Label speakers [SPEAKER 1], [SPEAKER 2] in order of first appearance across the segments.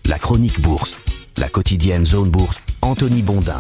[SPEAKER 1] La chronique bourse, la quotidienne Zone Bourse, Anthony Bondin.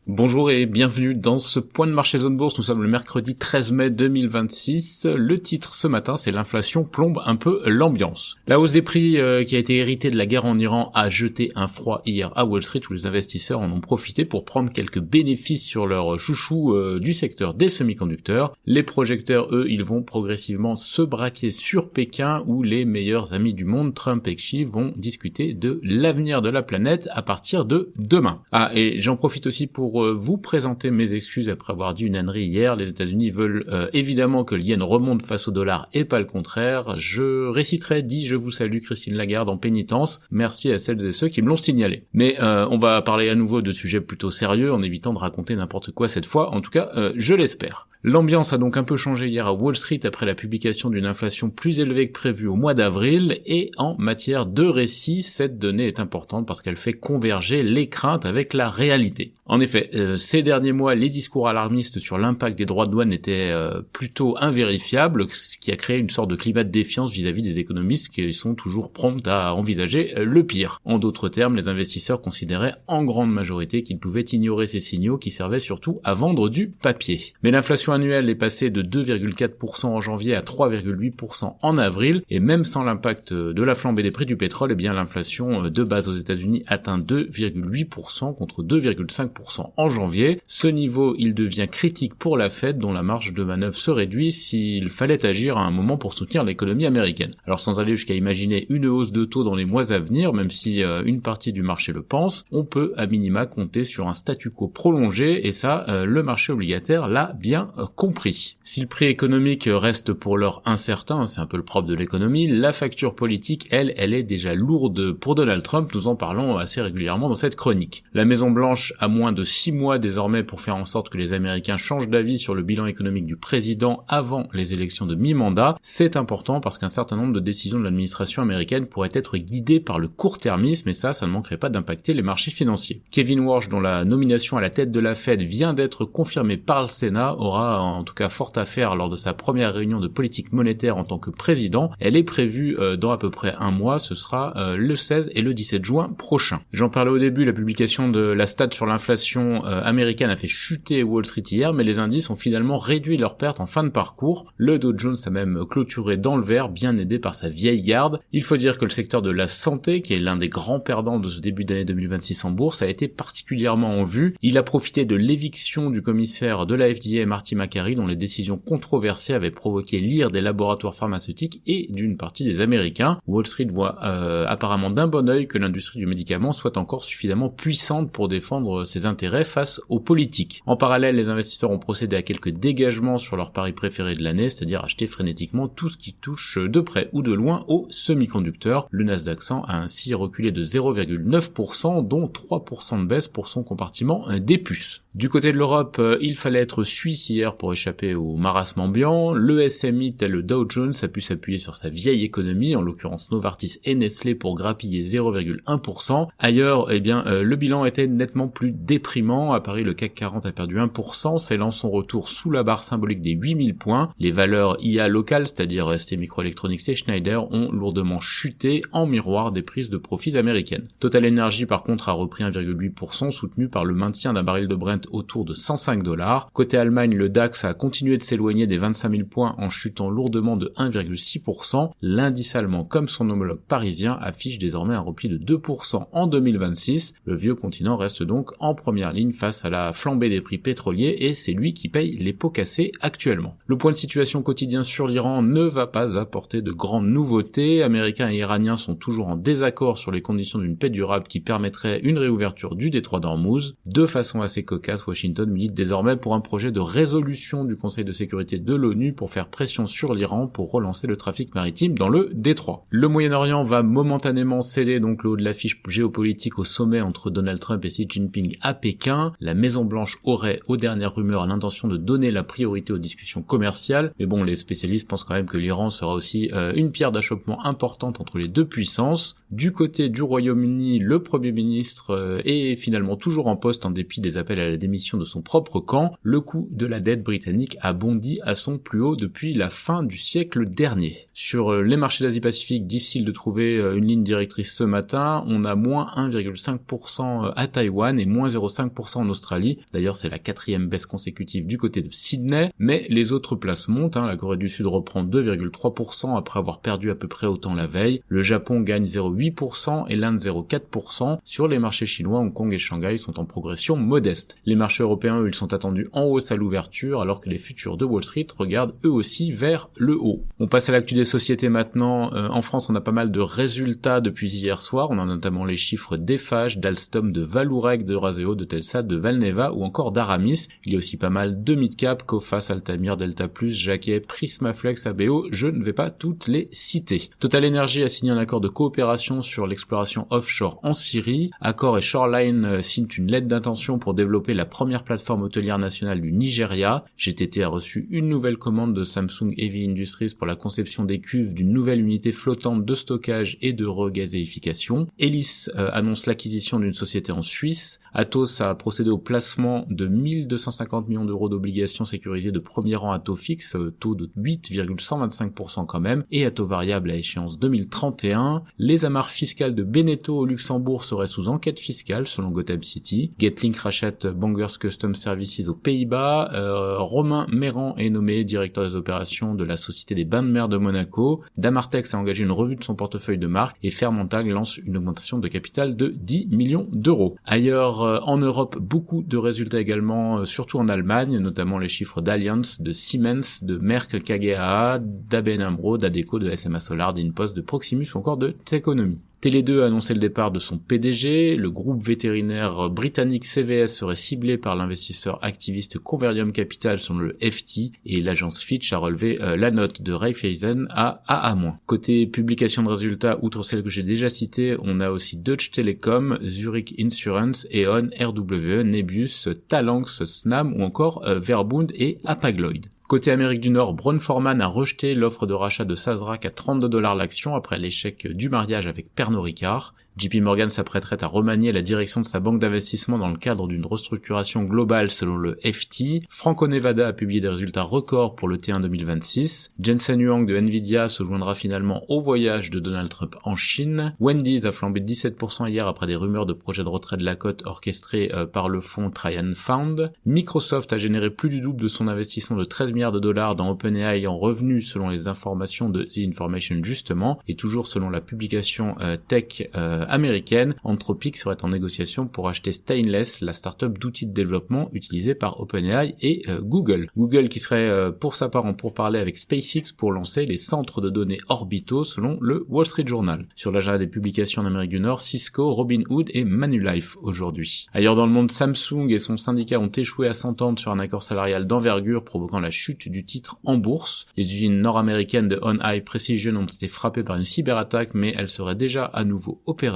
[SPEAKER 2] Bonjour et bienvenue dans ce point de marché Zone Bourse. Nous sommes le mercredi 13 mai 2026. Le titre ce matin, c'est l'inflation plombe un peu l'ambiance. La hausse des prix qui a été héritée de la guerre en Iran a jeté un froid hier à Wall Street où les investisseurs en ont profité pour prendre quelques bénéfices sur leur chouchou du secteur des semi-conducteurs. Les projecteurs, eux, ils vont progressivement se braquer sur Pékin où les meilleurs amis du monde, Trump et Xi, vont discuter de l'avenir de la planète à partir de demain. Ah, et j'en profite aussi pour vous présenter mes excuses après avoir dit une ânerie hier. Les États-Unis veulent évidemment que le yen remonte face au dollar et pas le contraire. Je réciterai « Je vous salue Christine Lagarde » en pénitence. Merci à celles et ceux qui me l'ont signalé. Mais on va parler à nouveau de sujets plutôt sérieux en évitant de raconter n'importe quoi cette fois. En tout cas, je l'espère. L'ambiance a donc un peu changé hier à Wall Street après la publication d'une inflation plus élevée que prévue au mois d'avril, et en matière de récit, cette donnée est importante parce qu'elle fait converger les craintes avec la réalité. En effet, ces derniers mois, les discours alarmistes sur l'impact des droits de douane étaient plutôt invérifiables, ce qui a créé une sorte de climat de défiance vis-à-vis des économistes qui sont toujours prompts à envisager le pire. En d'autres termes, les investisseurs considéraient en grande majorité qu'ils pouvaient ignorer ces signaux qui servaient surtout à vendre du papier. Mais l'inflation annuelle est passée de 2,4% en janvier à 3,8% en avril, et même sans l'impact de la flambée des prix du pétrole, eh bien l'inflation de base aux États-Unis atteint 2,8% contre 2,5% en janvier. Ce niveau, il devient critique pour la Fed, dont la marge de manœuvre se réduit s'il fallait agir à un moment pour soutenir l'économie américaine. Alors sans aller jusqu'à imaginer une hausse de taux dans les mois à venir, même si une partie du marché le pense, on peut à minima compter sur un statu quo prolongé, et ça, le marché obligataire l'a bien compris. Si le prix économique reste pour l'heure incertain, c'est un peu le propre de l'économie, la facture politique, elle est déjà lourde pour Donald Trump, nous en parlons assez régulièrement dans cette chronique. La Maison-Blanche a moins de 6 mois désormais pour faire en sorte que les Américains changent d'avis sur le bilan économique du président avant les élections de mi-mandat. C'est important parce qu'un certain nombre de décisions de l'administration américaine pourraient être guidées par le court-termisme, et ça ne manquerait pas d'impacter les marchés financiers. Kevin Warsh, dont la nomination à la tête de la Fed vient d'être confirmée par le Sénat, aura en tout cas fort à faire lors de sa première réunion de politique monétaire en tant que président. Elle est prévue dans à peu près un mois, ce sera le 16 et le 17 juin prochain. J'en parlais au début, la publication de la stat sur l'inflation américaine a fait chuter Wall Street hier, mais les indices ont finalement réduit leurs pertes en fin de parcours. Le Dow Jones a même clôturé dans le vert, bien aidé par sa vieille garde. Il faut dire que le secteur de la santé, qui est l'un des grands perdants de ce début d'année 2026 en bourse, a été particulièrement en vue. Il a profité de l'éviction du commissaire de la FDA, Marty Makary, dont les décisions controversées avaient provoqué l'ire des laboratoires pharmaceutiques et d'une partie des Américains. Wall Street voit apparemment d'un bon œil que l'industrie du médicament soit encore suffisamment puissante pour défendre ses intérêts face aux politiques. En parallèle, les investisseurs ont procédé à quelques dégagements sur leur pari préféré de l'année, c'est-à-dire acheter frénétiquement tout ce qui touche de près ou de loin aux semi-conducteurs. Le Nasdaq 100 a ainsi reculé de 0,9%, dont 3% de baisse pour son compartiment des puces. Du côté de l'Europe, il fallait être suisse hier pour échapper au marasme ambiant. Le SMI tel le Dow Jones a pu s'appuyer sur sa vieille économie, en l'occurrence Novartis et Nestlé, pour grappiller 0,1%. Ailleurs, le bilan était nettement plus déprimant. À Paris, le CAC 40 a perdu 1%, scellant son retour sous la barre symbolique des 8000 points. Les valeurs IA locales, c'est-à-dire ST Microelectronics et Schneider, ont lourdement chuté en miroir des prises de profits américaines. Total Energy, par contre, a repris 1,8%, soutenu par le maintien d'un baril de Brent autour de 105 $. Côté Allemagne, le DAX a continué de s'éloigner des 25 000 points en chutant lourdement de 1,6%. L'indice allemand, comme son homologue parisien, affiche désormais un repli de 2% en 2026. Le vieux continent reste donc en première ligne face à la flambée des prix pétroliers, et c'est lui qui paye les pots cassés actuellement. Le point de situation quotidien sur l'Iran ne va pas apporter de grandes nouveautés. Américains et Iraniens sont toujours en désaccord sur les conditions d'une paix durable qui permettrait une réouverture du détroit d'Ormuz. De façon assez cocasse, Washington milite désormais pour un projet de résolution du Conseil de sécurité de l'ONU pour faire pression sur l'Iran pour relancer le trafic maritime dans le détroit. Le Moyen-Orient va momentanément céder donc le haut de l'affiche géopolitique au sommet entre Donald Trump et Xi Jinping à Pékin. Pékin. La Maison-Blanche aurait, aux dernières rumeurs, l'intention de donner la priorité aux discussions commerciales, mais bon, les spécialistes pensent quand même que l'Iran sera aussi une pierre d'achoppement importante entre les deux puissances. Du côté du Royaume-Uni, le Premier ministre est finalement toujours en poste en dépit des appels à la démission de son propre camp. Le coût de la dette britannique a bondi à son plus haut depuis la fin du siècle dernier. Sur les marchés d'Asie-Pacifique, difficile de trouver une ligne directrice ce matin. On a moins 1,5% à Taïwan et moins 0,5% en Australie. D'ailleurs, c'est la 4e baisse consécutive du côté de Sydney, mais les autres places montent. La Corée du Sud reprend 2,3% après avoir perdu à peu près autant la veille. Le Japon gagne 0,8% et l'Inde 0,4%. Sur les marchés chinois, Hong Kong et Shanghai sont en progression modeste. Les marchés européens, eux, ils sont attendus en hausse à l'ouverture, alors que les futurs de Wall Street regardent eux aussi vers le haut. On passe à l'actu des sociétés maintenant. En France, on a pas mal de résultats depuis hier soir. On a notamment les chiffres d'Eiffage, d'Alstom, de Vallourec, de Razeo, de Telsat, de Valneva ou encore d'Aramis. Il y a aussi pas mal de mid-cap, Coface, Altamir, Delta Plus, Jacquet, Prismaflex, ABO. Je ne vais pas toutes les citer. Total Energy a signé un accord de coopération sur l'exploration offshore en Syrie. Accor et Shoreline signent une lettre d'intention pour développer la première plateforme hôtelière nationale du Nigeria. GTT a reçu une nouvelle commande de Samsung Heavy Industries pour la conception des cuves d'une nouvelle unité flottante de stockage et de regazéification. Elis annonce l'acquisition d'une société en Suisse. Atos a procédé au placement de 1250 millions d'euros d'obligations sécurisées de premier rang à taux fixe, taux de 8,125% quand même, et à taux variable à échéance 2031. Les amarres fiscales de Beneteau au Luxembourg seraient sous enquête fiscale selon Gotham City. Getlink rachète Bangers Custom Services aux Pays-Bas. Romain Méran est nommé directeur des opérations de la Société des Bains de Mer de Monaco. Damartex a engagé une revue de son portefeuille de marque et Fermental lance une augmentation de capital de 10 millions d'euros. Ailleurs en Europe, beaucoup de résultats également, surtout en Allemagne, notamment les chiffres d'Allianz, de Siemens, de Merck KGaA, d'ABN AMRO, d'Adecco, de SMA Solar, d'Inpost, de Proximus ou encore de Teconomy. Télé2 a annoncé le départ de son PDG, le groupe vétérinaire britannique CVS serait ciblé par l'investisseur activiste Converdium Capital selon le FT et l'agence Fitch a relevé la note de Raiffeisen à AA-. Côté publication de résultats, outre celle que j'ai déjà citée, on a aussi Deutsche Telekom, Zurich Insurance, E.ON, RWE, Nebius, Talanx, Snam ou encore Verbund et Hapag-Lloyd. Côté Amérique du Nord, Brown-Forman a rejeté l'offre de rachat de Sazerac à $32 l'action après l'échec du mariage avec Pernod Ricard. JP Morgan s'apprêterait à remanier la direction de sa banque d'investissement dans le cadre d'une restructuration globale selon le FT. Franco-Nevada a publié des résultats records pour le T1 2026. Jensen Huang de Nvidia se joindra finalement au voyage de Donald Trump en Chine. Wendy's a flambé 17% hier après des rumeurs de projet de retrait de la cote orchestrés par le fonds Trian Fund. Microsoft a généré plus du double de son investissement de 13 milliards de dollars dans OpenAI en revenus selon les informations de The Information justement, et toujours selon la publication tech américaine, Anthropic serait en négociation pour acheter Stainless, la start-up d'outils de développement utilisée par OpenAI et Google. Google qui serait pour sa part en pourparlers avec SpaceX pour lancer les centres de données orbitaux selon le Wall Street Journal. Sur l'agenda des publications en Amérique du Nord, Cisco, Robinhood et Manulife aujourd'hui. Ailleurs dans le monde, Samsung et son syndicat ont échoué à s'entendre sur un accord salarial d'envergure provoquant la chute du titre en bourse. Les usines nord-américaines de On High Precision ont été frappées par une cyberattaque mais elles seraient déjà à nouveau opérationnelles.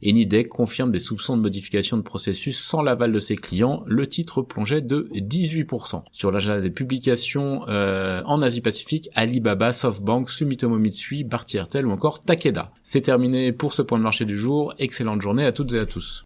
[SPEAKER 2] Et Nidec confirme des soupçons de modification de processus sans l'aval de ses clients. Le titre plongeait de 18%. Sur l'agenda des publications en Asie-Pacifique, Alibaba, SoftBank, Sumitomo Mitsui, Bharti Airtel ou encore Takeda. C'est terminé pour ce point de marché du jour. Excellente journée à toutes et à tous.